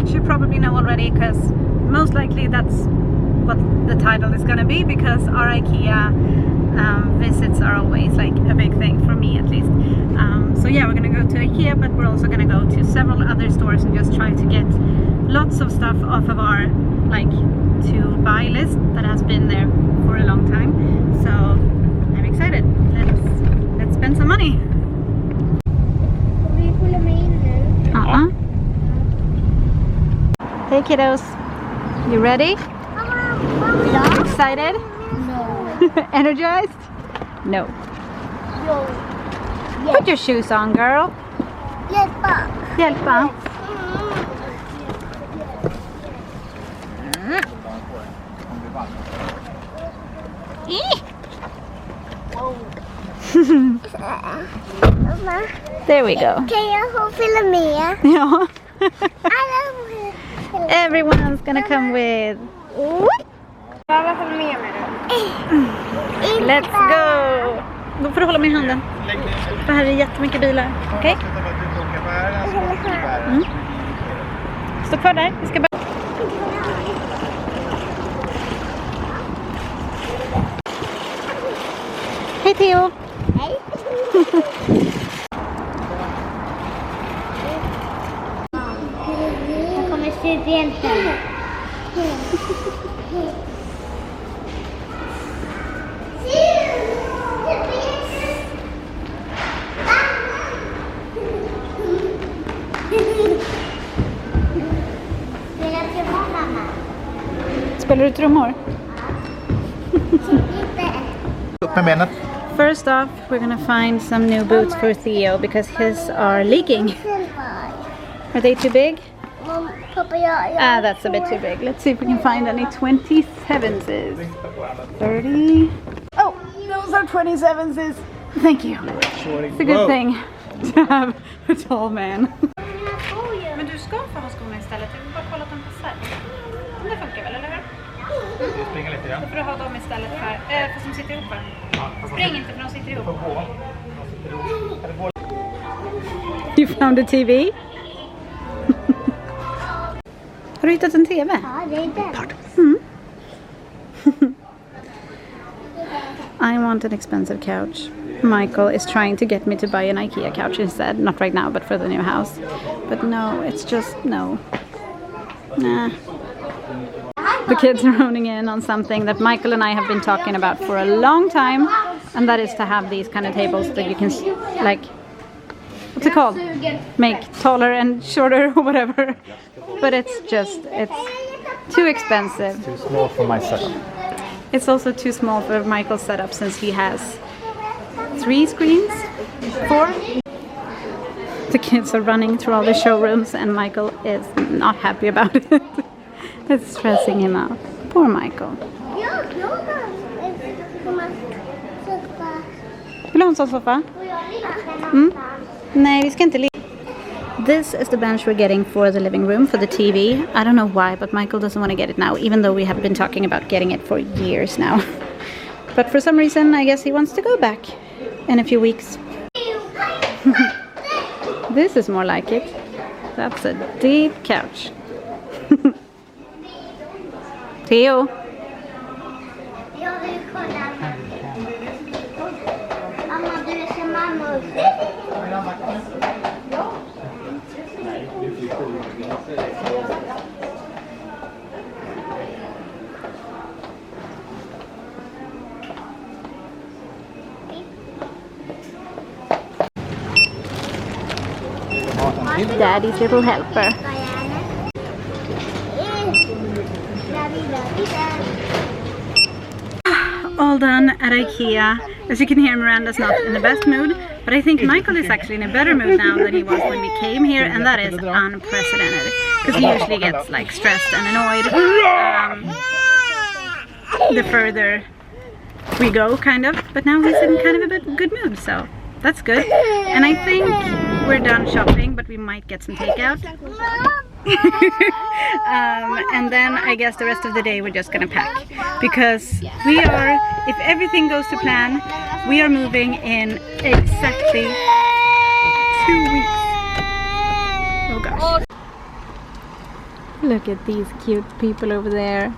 which you probably know already, because most likely that's what the title is gonna be, because our IKEA visits are always like a big thing for me, at least. So yeah, we're gonna go to IKEA, but we're also gonna go to several other stores and just try to get lots of stuff off of our like to buy list that has been there for a long time. So I'm excited. Let's spend some money. Hey kiddos, you ready? Excited? No. Energized? No. No. Put your shoes on, girl. Hjälpa. Hjälpa. There we go. Kan jag få följa med? Ja. Alla Everyone's gonna come with. Alla följer med mig då. Let's go! Då får du hålla mig i handen. För här är jättemycket bilar. Okej? Mm. Stå kvar där. Vi ska bara... Hej Theo! Hej. Jag kommer studenten. Spelar du trummor? First off, we're gonna find some new boots for Theo because his are leaking. Are they too big? Ah, that's a bit too big. Let's see if we can find any 27s. 30. Oh, those are 27s. Thank you. It's a good thing to have a tall man. Men du ska få ha skorna istället. Jag vill bara kolla att de passar. Det funkar väl, eller hur? Springa lite, ja. Då får du ha dem istället här. Fast de sitter ihop här. Spring inte för de sitter ihop. You found a TV? Har du hittat en TV? Ja, det är den. I want an expensive couch. Michael is trying to get me to buy an IKEA couch instead. Not right now, but for the new house. But no, it's just no. Nah. The kids are honing in on something that Michael and I have been talking about for a long time. And that is to have these kind of tables that you can, like, what's it called? Make taller and shorter or whatever. But it's too expensive. Too small for my setup. It's also too small for Michael's setup since he has 3 screens? 4? The kids are running through all the showrooms and Michael is not happy about it. It's stressing him out. Poor Michael. Vill du ha en sån soffa? Nej, vi ska inte This is the bench we're getting for the living room, for the TV. I don't know why, but Michael doesn't want to get it now, even though we have been talking about getting it for years now. But for some reason, I guess he wants to go back in a few weeks. This is more like it. That's a deep couch. Theo. Mamma, du är som mamma. Daddy's little helper. All done at IKEA. As you can hear, Miranda's not in the best mood, but I think Michael is actually in a better mood now than he was when we came here, and that is unprecedented, because he usually gets like stressed and annoyed the further we go, kind of, but now he's in kind of a good mood, so that's good. And I think we're done shopping, but we might get some takeout. And then I guess the rest of the day we're just gonna pack, because we are, if everything goes to plan, we are moving in exactly 2 weeks. Oh gosh. Look at these cute people over there.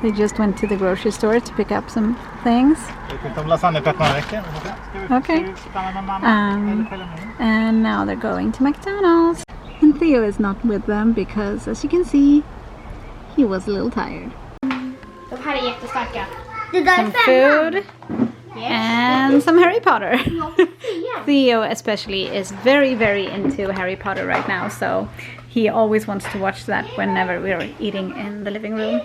They just went to the grocery store to pick up some things. Okay. And now they're going to McDonald's. And Theo is not with them because, as you can see, he was a little tired. De här är jättestarka. Some food and some Harry Potter. Theo especially is very, very into Harry Potter right now, so he always wants to watch that whenever we're eating in the living room.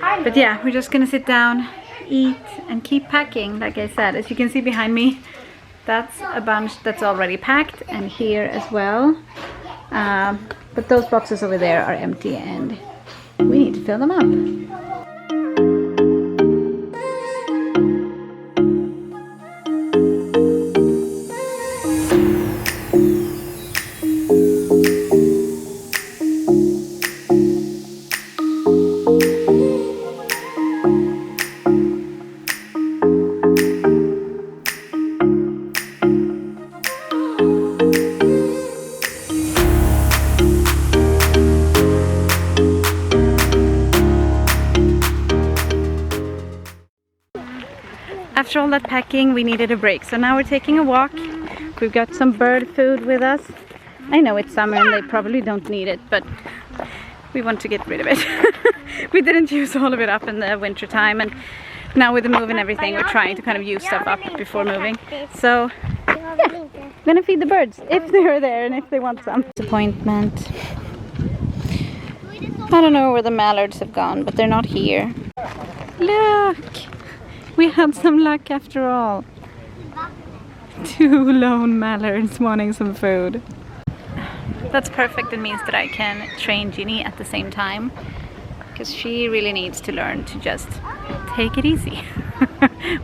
But yeah, we're just gonna sit down, eat, and keep packing. Like I said, as you can see behind me, that's a bunch that's already packed, and here as well. But those boxes over there are empty, and we need to fill them up. After all that packing, we needed a break, so now we're taking a walk. We've got some bird food with us. I know it's summer and they probably don't need it, but we want to get rid of it. We didn't use all of it up in the winter time, and now with the move and everything, we're trying to kind of use stuff up before moving. So yeah, I'm gonna feed the birds if they're there and if they want some. Disappointment. I don't know where the mallards have gone, but they're not here. Look! We had some luck after all. 2 lone mallards wanting some food. That's perfect. It means that I can train Ginny at the same time, because she really needs to learn to just take it easy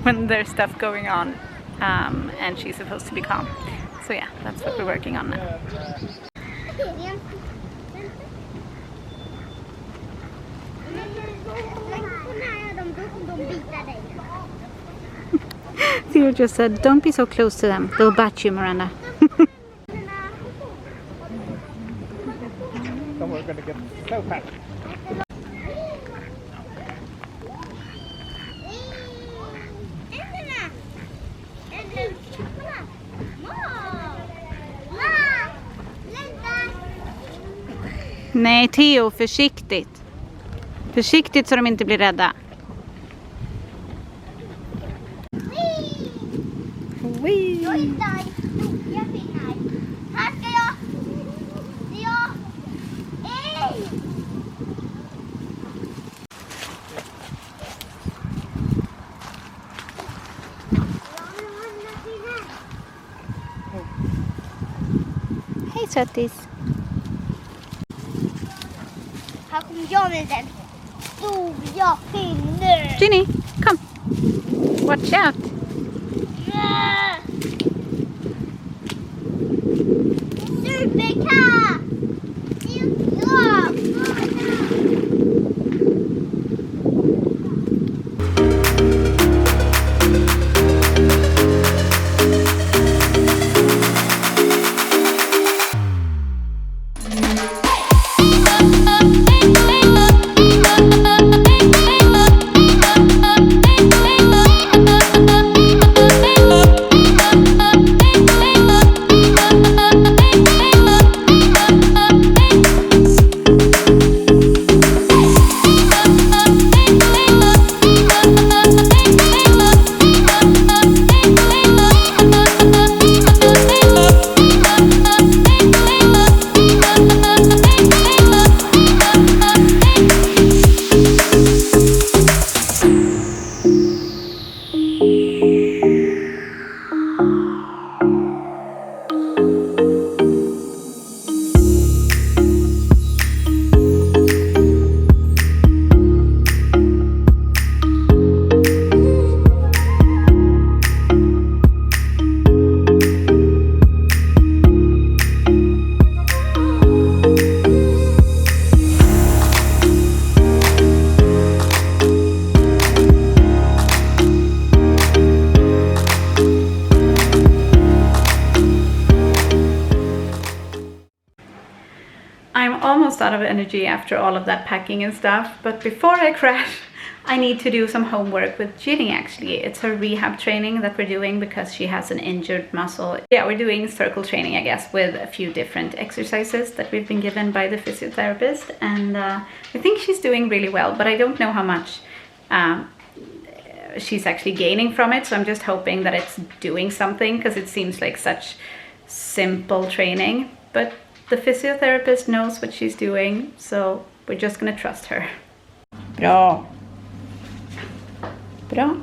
when there's stuff going on, and she's supposed to be calm. So yeah, that's what we're working on now. Theo just said, don't be so close to them. They'll bite you, Myranda. We're gonna get so fat. Nej, Theo, försiktigt. Försiktigt så de inte blir rädda. Wee. Hej sötis. Här kommer jag med den stora pinnen. Ginny, come. Watch out. Superkatt! I'm almost out of energy after all of that packing and stuff, but before I crash, I need to do some homework with Ginny actually. It's her rehab training that we're doing because she has an injured muscle. Yeah, we're doing circle training, I guess, with a few different exercises that we've been given by the physiotherapist, and I think she's doing really well, but I don't know how much she's actually gaining from it, so I'm just hoping that it's doing something because it seems like such simple training, but the physiotherapist knows what she's doing, so we're just gonna trust her. Bra. Bra.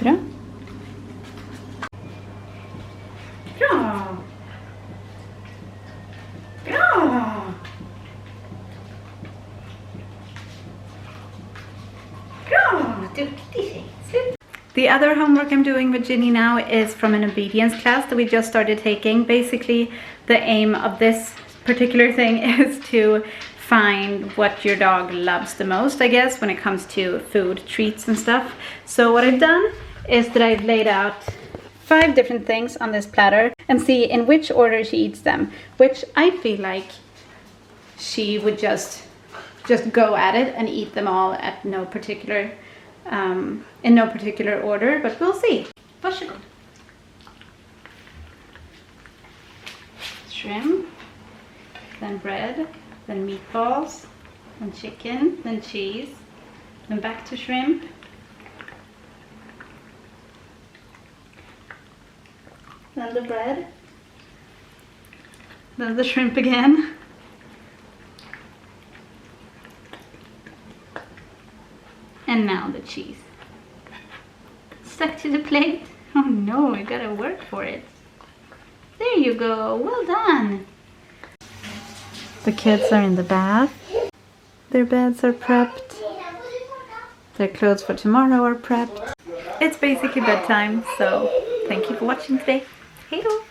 Bra. Bra. Bra. Bra. Duktig tjej. Slut. The other homework I'm doing with Ginny now is from an obedience class that we just started taking. Basically, the aim of this particular thing is to find what your dog loves the most, I guess, when it comes to food, treats and stuff. So what I've done is that I've laid out 5 different things on this platter and see in which order she eats them, which I feel like she would just go at it and eat them all at no particular in no particular order, but we'll see. Varsågod. Shrimp, then bread, then meatballs, then chicken, then cheese, then back to shrimp, then the bread, then the shrimp again, and now the cheese. Stuck to the plate. Oh no, I gotta work for it. There you go, well done. The kids are in the bath. Their beds are prepped. Their clothes for tomorrow are prepped. It's basically bedtime, so thank you for watching today. Hey-do!